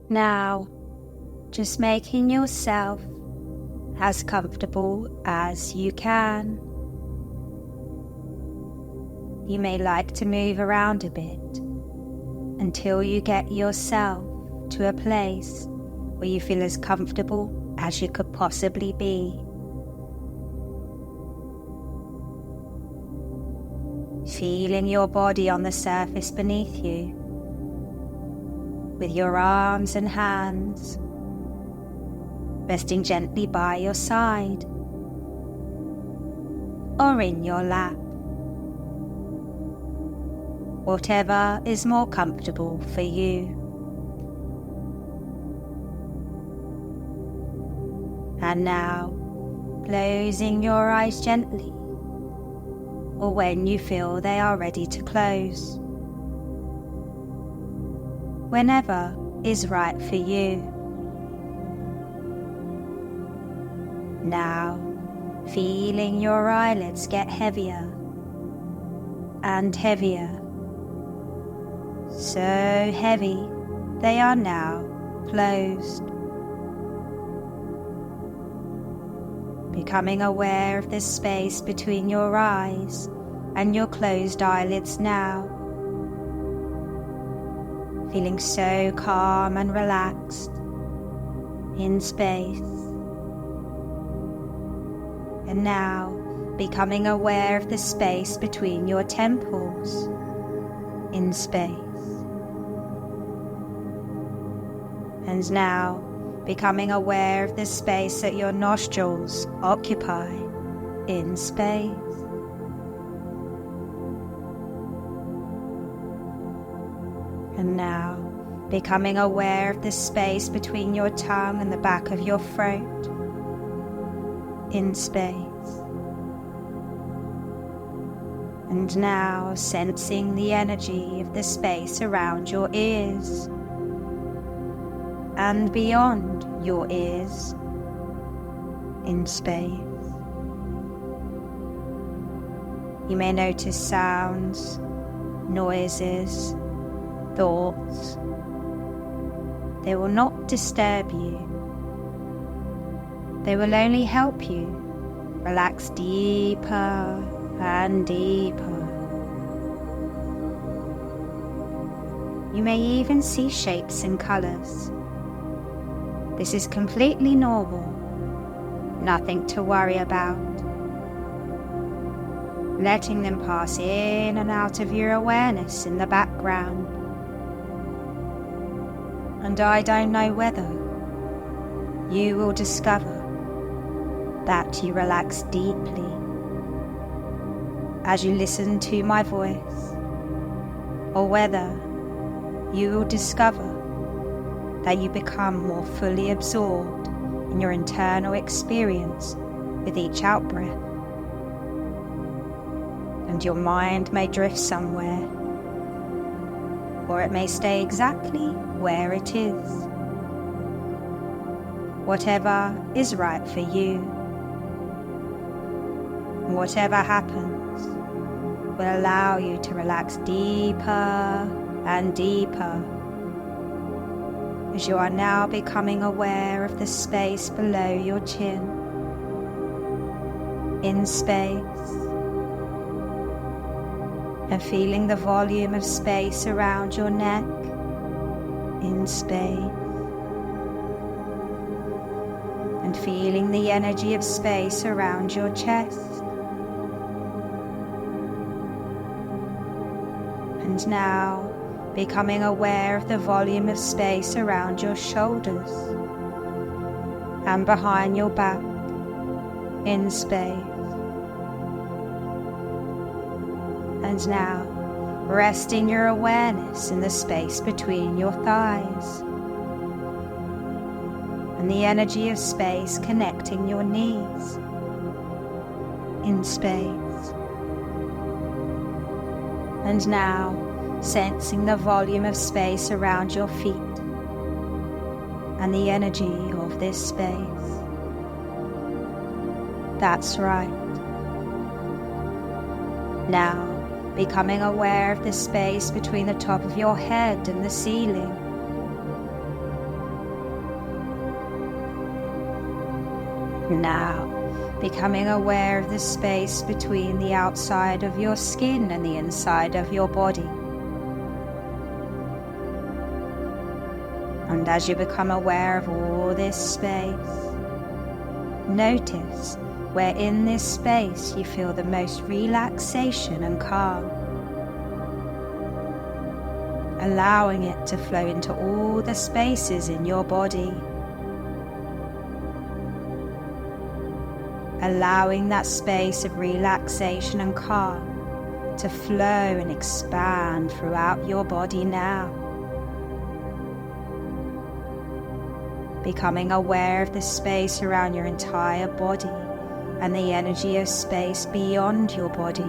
Now, just making yourself as comfortable as you can. You may like to move around a bit until you get yourself to a place where you feel as comfortable as you could possibly be. Feeling your body on the surface beneath you, with your arms and hands resting gently by your side or in your lap. Whatever is more comfortable for you. And now, closing your eyes gently, or when you feel they are ready to close. Whenever is right for you. Now, feeling your eyelids get heavier and heavier. So heavy, they are now closed. Becoming aware of the space between your eyes and your closed eyelids now. Feeling so calm and relaxed in space. And now, becoming aware of the space between your temples in space. And now, becoming aware of the space that your nostrils occupy in space. And now, becoming aware of the space between your tongue and the back of your throat in space. And now, sensing the energy of the space around your ears and beyond your ears in space. You may notice sounds, noises, thoughts. They will not disturb you. They will only help you relax deeper and deeper. You may even see shapes and colors. This is completely normal, nothing to worry about. Letting them pass in and out of your awareness in the background. And I don't know whether you will discover that you relax deeply as you listen to my voice, or whether you will discover that you become more fully absorbed in your internal experience with each out-breath. And your mind may drift somewhere, or it may stay exactly where it is. Whatever is right for you, whatever happens, will allow you to relax deeper and deeper, as you are now becoming aware of the space below your chin, in space, and feeling the volume of space around your neck, in space, and feeling the energy of space around your chest. And now, becoming aware of the volume of space around your shoulders and behind your back in space. And now, resting your awareness in the space between your thighs and the energy of space connecting your knees in space. And now, sensing the volume of space around your feet and the energy of this space. That's right. Now, becoming aware of the space between the top of your head and the ceiling, Now, becoming aware of the space between the outside of your skin and the inside of your body. And as you become aware of all this space, notice where in this space you feel the most relaxation and calm, allowing it to flow into all the spaces in your body, allowing that space of relaxation and calm to flow and expand throughout your body now. Becoming aware of the space around your entire body and the energy of space beyond your body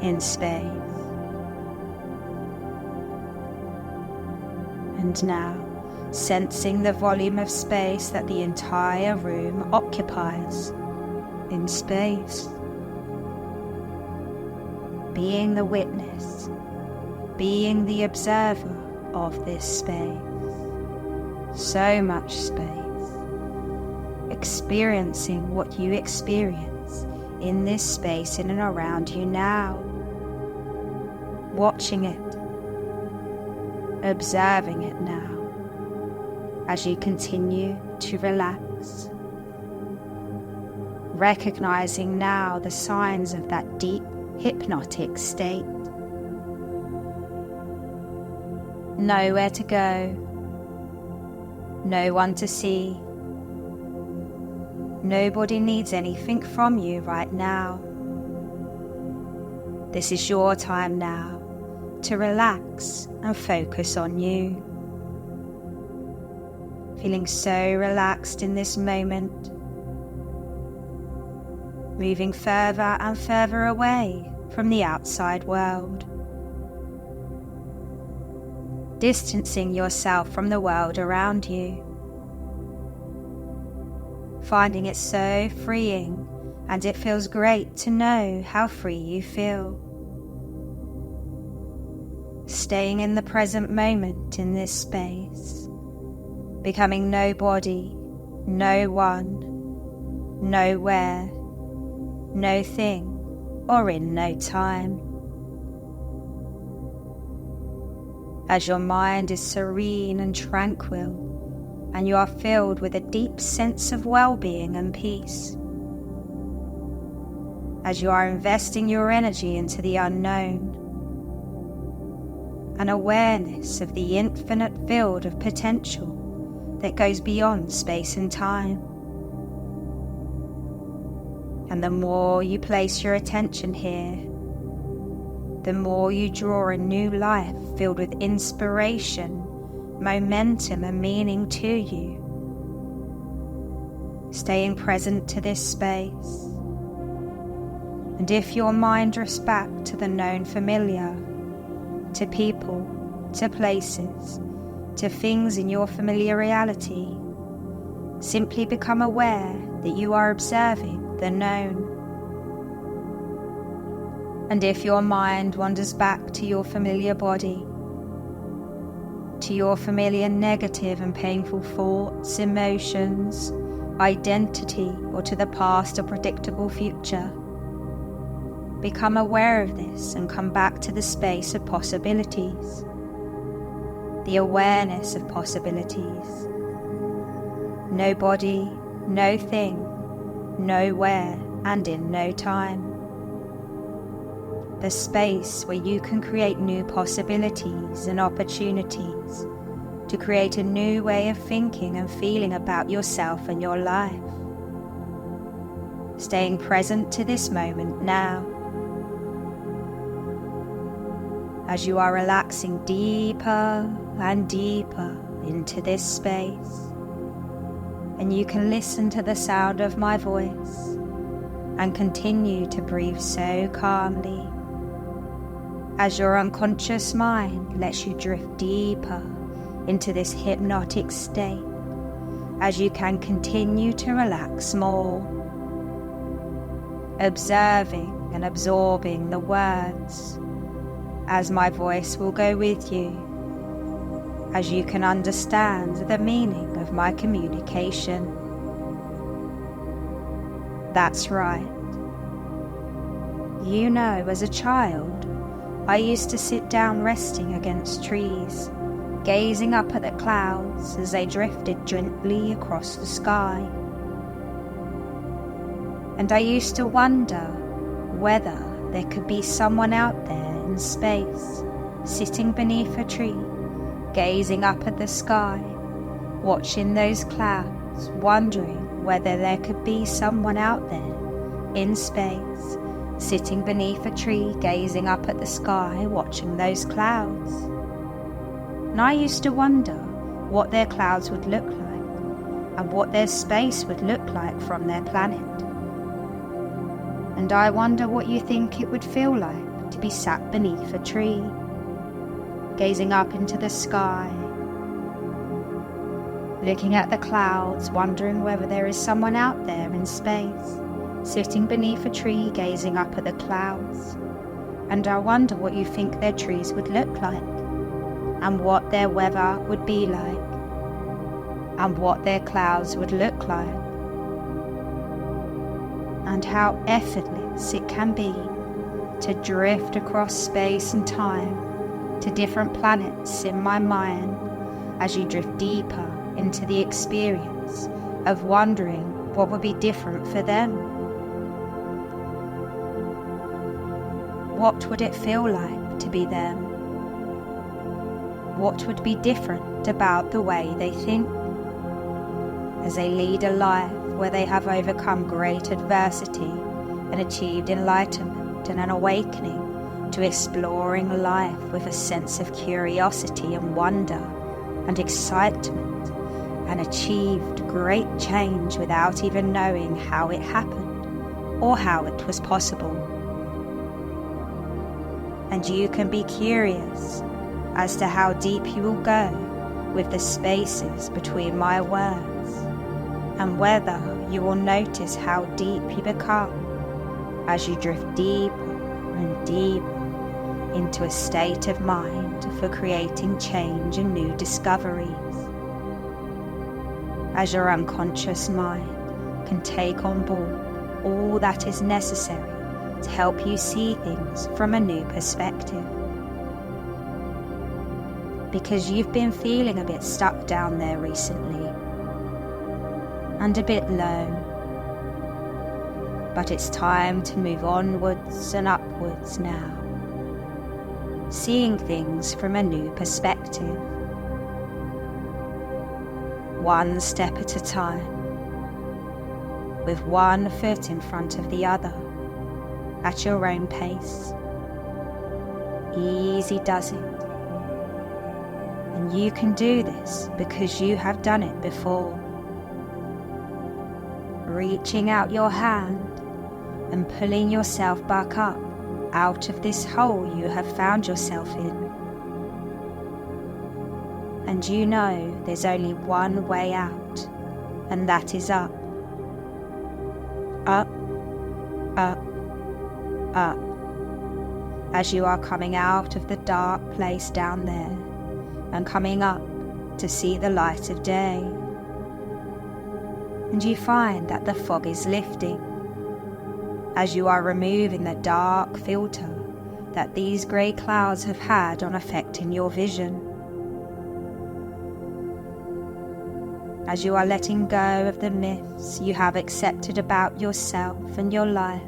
in space. And now, sensing the volume of space that the entire room occupies in space. Being the witness, being the observer of this space. So much space, experiencing what you experience in this space in and around you now, watching it, observing it now, as you continue to relax, recognizing now the signs of that deep hypnotic state. Nowhere to go, no one to see. Nobody needs anything from you right now. This is your time now to relax and focus on you. Feeling so relaxed in this moment, moving further and further away from the outside world. Distancing yourself from the world around you, finding it so freeing, and it feels great to know how free you feel. Staying in the present moment in this space, becoming nobody, no one, nowhere, no thing, or in no time. As your mind is serene and tranquil, and you are filled with a deep sense of well-being and peace. As you are investing your energy into the unknown, an awareness of the infinite field of potential that goes beyond space and time. And the more you place your attention here, the more you draw a new life filled with inspiration, momentum and meaning to you. Staying present to this space. And if your mind drifts back to the known familiar, to people, to places, to things in your familiar reality, simply become aware that you are observing the known. And if your mind wanders back to your familiar body, to your familiar negative and painful thoughts, emotions, identity, or to the past or predictable future, become aware of this and come back to the space of possibilities, the awareness of possibilities. No body, no thing, nowhere, and in no time. The space where you can create new possibilities and opportunities to create a new way of thinking and feeling about yourself and your life. Staying present to this moment now. As you are relaxing deeper and deeper into this space, and you can listen to the sound of my voice and continue to breathe so calmly as your unconscious mind lets you drift deeper into this hypnotic state, as you can continue to relax more, observing and absorbing the words as my voice will go with you, as you can understand the meaning of my communication. That's right. You know, as a child, I used to sit down resting against trees, gazing up at the clouds as they drifted gently across the sky. And I used to wonder whether there could be someone out there in space, sitting beneath a tree, gazing up at the sky, watching those clouds, wondering whether there could be someone out there in space, sitting beneath a tree, gazing up at the sky, watching those clouds. And I used to wonder what their clouds would look like and what their space would look like from their planet. And I wonder what you think it would feel like to be sat beneath a tree, gazing up into the sky, looking at the clouds, wondering whether there is someone out there in space, sitting beneath a tree, gazing up at the clouds. And I wonder what you think their trees would look like, and what their weather would be like, and what their clouds would look like, and how effortless it can be to drift across space and time to different planets in my mind as you drift deeper into the experience of wondering what would be different for them. What would it feel like to be them? What would be different about the way they think as they lead a life where they have overcome great adversity and achieved enlightenment and an awakening to exploring life with a sense of curiosity and wonder and excitement, and achieved great change without even knowing how it happened or how it was possible. And you can be curious as to how deep you will go with the spaces between my words, and whether you will notice how deep you become as you drift deeper and deeper into a state of mind for creating change and new discoveries. As your unconscious mind can take on board all that is necessary to help you see things from a new perspective. Because you've been feeling a bit stuck down there recently, and a bit low. But it's time to move onwards and upwards now, seeing things from a new perspective. One step at a time, with one foot in front of the other, at your own pace. Easy does it. And you can do this because you have done it before. Reaching out your hand and pulling yourself back up out of this hole you have found yourself in. And you know there's only one way out, and that is up. Up, up, up, as you are coming out of the dark place down there and coming up to see the light of day. And you find that the fog is lifting as you are removing the dark filter that these grey clouds have had on affecting your vision. As you are letting go of the myths you have accepted about yourself and your life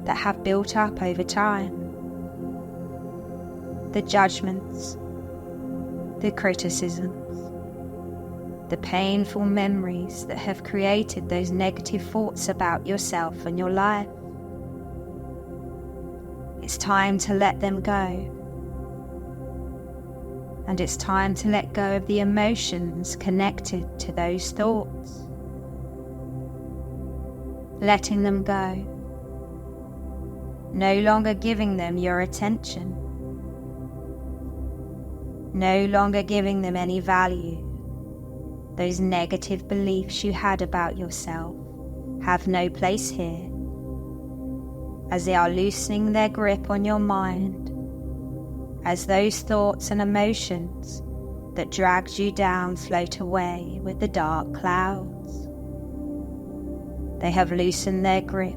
that have built up over time. The judgments, the criticisms, the painful memories that have created those negative thoughts about yourself and your life. It's time to let them go. And it's time to let go of the emotions connected to those thoughts. Letting them go. No longer giving them your attention. No longer giving them any value. Those negative beliefs you had about yourself have no place here, as they are loosening their grip on your mind, as those thoughts and emotions that dragged you down float away with the dark clouds. they have loosened their grip,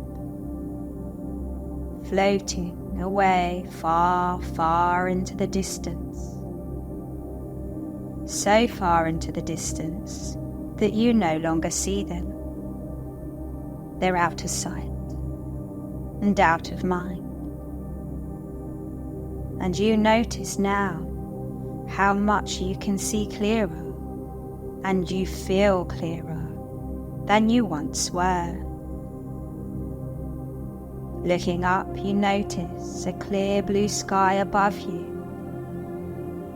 floating away far, far into the distance. So far into the distance that you no longer see them. They're out of sight and out of mind. And you notice now how much you can see clearer, and you feel clearer than you once were. Looking up, you notice a clear blue sky above you,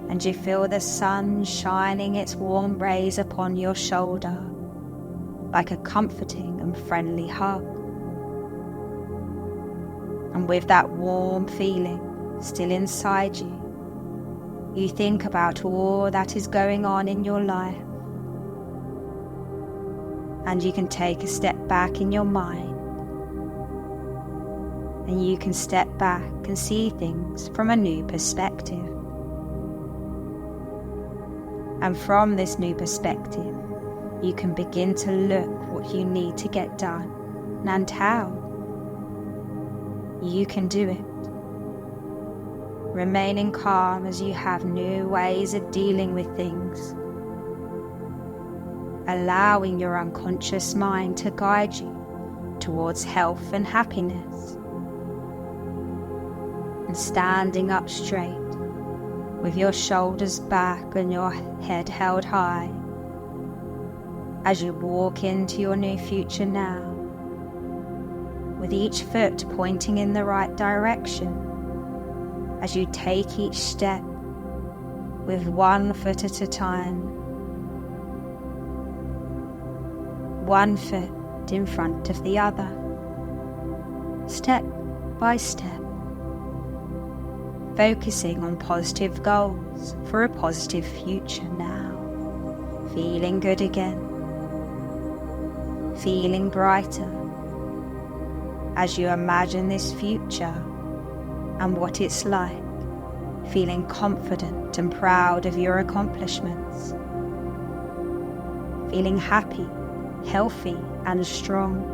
and you feel the sun shining its warm rays upon your shoulder like a comforting and friendly hug. And with that warm feeling still inside you, you think about all that is going on in your life, and you can take a step back in your mind, and you can step back and see things from a new perspective. And from this new perspective, you can begin to look what you need to get done and how. You can do it. Remaining calm as you have new ways of dealing with things. Allowing your unconscious mind to guide you towards health and happiness. And standing up straight with your shoulders back and your head held high as you walk into your new future now, with each foot pointing in the right direction as you take each step with one foot at a time, one foot in front of the other, step by step, focusing on positive goals for a positive future now, feeling good again, feeling brighter as you imagine this future and what it's like, feeling confident and proud of your accomplishments, feeling happy, healthy and strong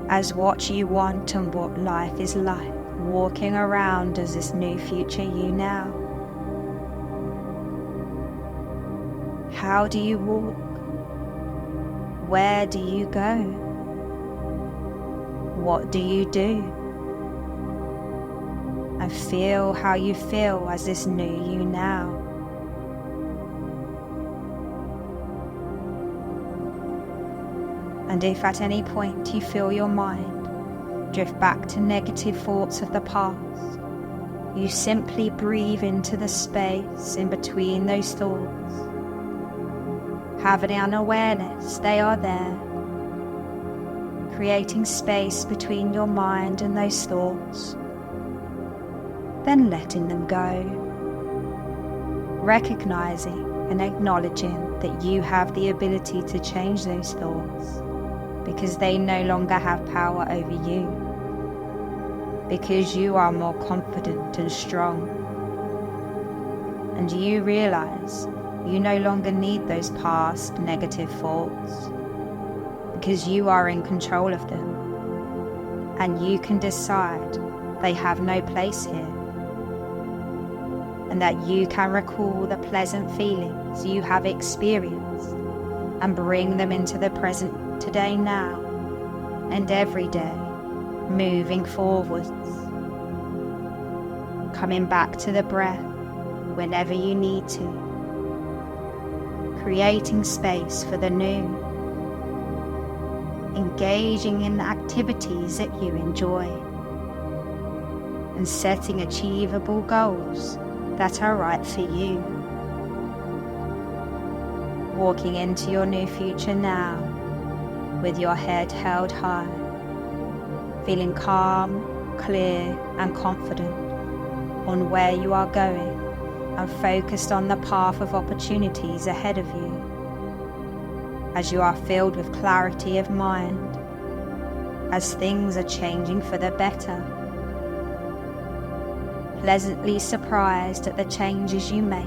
as what you want and what life is like, walking around as this new future you now. How do you walk? Where do you go? What do you do? And feel how you feel as this new you now. And if at any point you feel your mind drift back to negative thoughts of the past, you simply breathe into the space in between those thoughts. Having an awareness they are there, creating space between your mind and those thoughts, then letting them go, recognizing and acknowledging that you have the ability to change those thoughts because they no longer have power over you, because you are more confident and strong, and you realize you no longer need those past negative thoughts because you are in control of them, and you can decide they have no place here, and that you can recall the pleasant feelings you have experienced and bring them into the present today, now, and every day, moving forwards, coming back to the breath whenever you need to, creating space for the new, engaging in activities that you enjoy, and setting achievable goals that are right for you. Walking into your new future now with your head held high, feeling calm, clear and confident on where you are going and focused on the path of opportunities ahead of you, as you are filled with clarity of mind, as things are changing for the better, pleasantly surprised at the changes you make,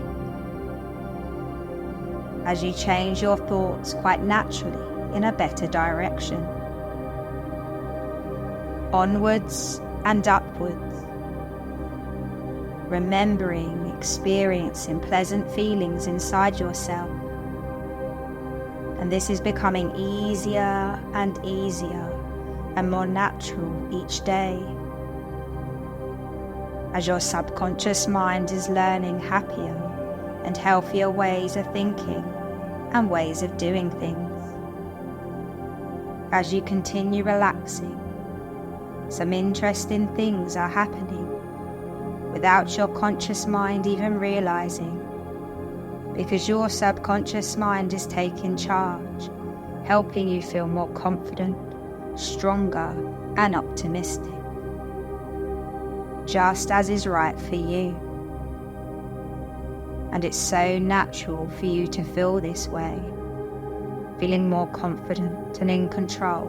as you change your thoughts quite naturally in a better direction. Onwards and upwards. Remembering, experiencing pleasant feelings inside yourself. And this is becoming easier and easier and more natural each day, as your subconscious mind is learning happier and healthier ways of thinking and ways of doing things. As you continue relaxing, some interesting things are happening without your conscious mind even realizing, because your subconscious mind is taking charge, helping you feel more confident, stronger and optimistic, just as is right for you. And it's so natural for you to feel this way, feeling more confident and in control.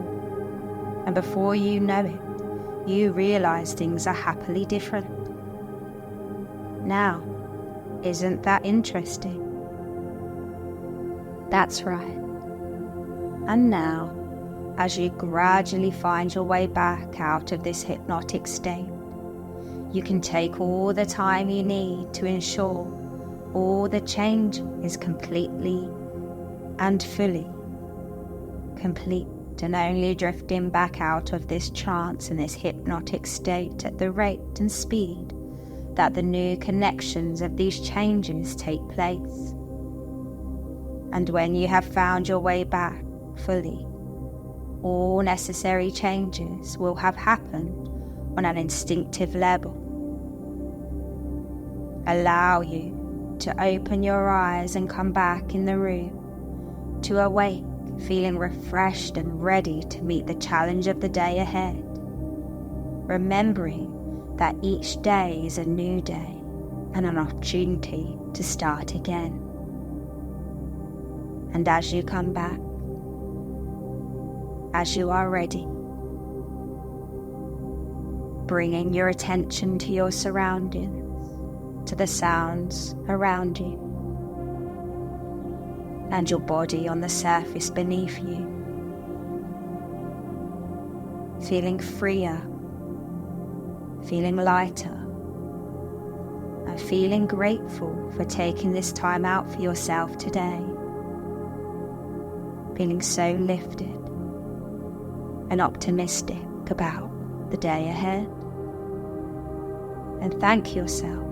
And before you know it, you realize things are happily different. Now, isn't that interesting? That's right. And now, as you gradually find your way back out of this hypnotic state, you can take all the time you need to ensure all the change is completely and fully complete, and only drifting back out of this trance and this hypnotic state at the rate and speed that the new connections of these changes take place. And when you have found your way back fully, all necessary changes will have happened on an instinctive level. Allow you to open your eyes and come back in the room, to awake, feeling refreshed and ready to meet the challenge of the day ahead, remembering that each day is a new day and an opportunity to start again. And as you come back, as you are ready, bringing your attention to your surroundings, to the sounds around you, and your body on the surface beneath you, feeling freer, feeling lighter, and feeling grateful for taking this time out for yourself today, feeling so lifted and optimistic about the day ahead. And thank yourself.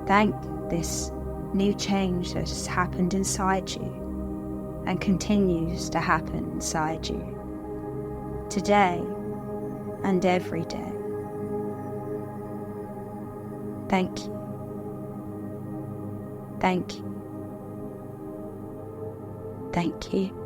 Thank this new change that has happened inside you and continues to happen inside you today and every day. Thank you. Thank you. Thank you.